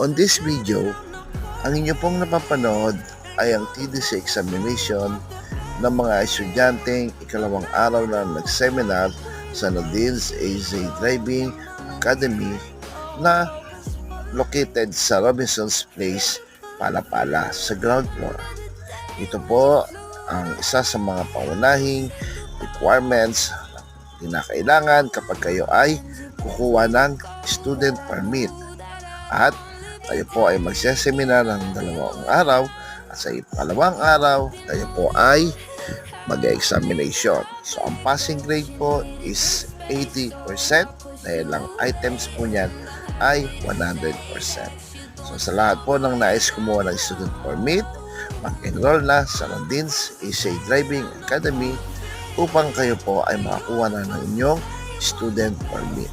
On this video, ang inyo pong napapanood ay ang TDC examination ng mga estudyanteng ikalawang araw na nag-seminar sa Nadines AZ Driving Academy na located sa Robinson's Place, Palapala sa ground floor. Ito po ang isa sa mga pangunahing requirements na kinakailangan kapag kayo ay kukuha ng student permit at tayo po ay magseseminar ng 2 araw at sa ikalawang araw tayo po ay mag-examination. So ang passing grade po is 80% dahil lang items po niyan ay 100%. So sa lahat po ng nais kumuha ng student permit, mag-enroll na sa Nadines AZ Driving Academy upang kayo po ay makakuha na ng inyong student permit.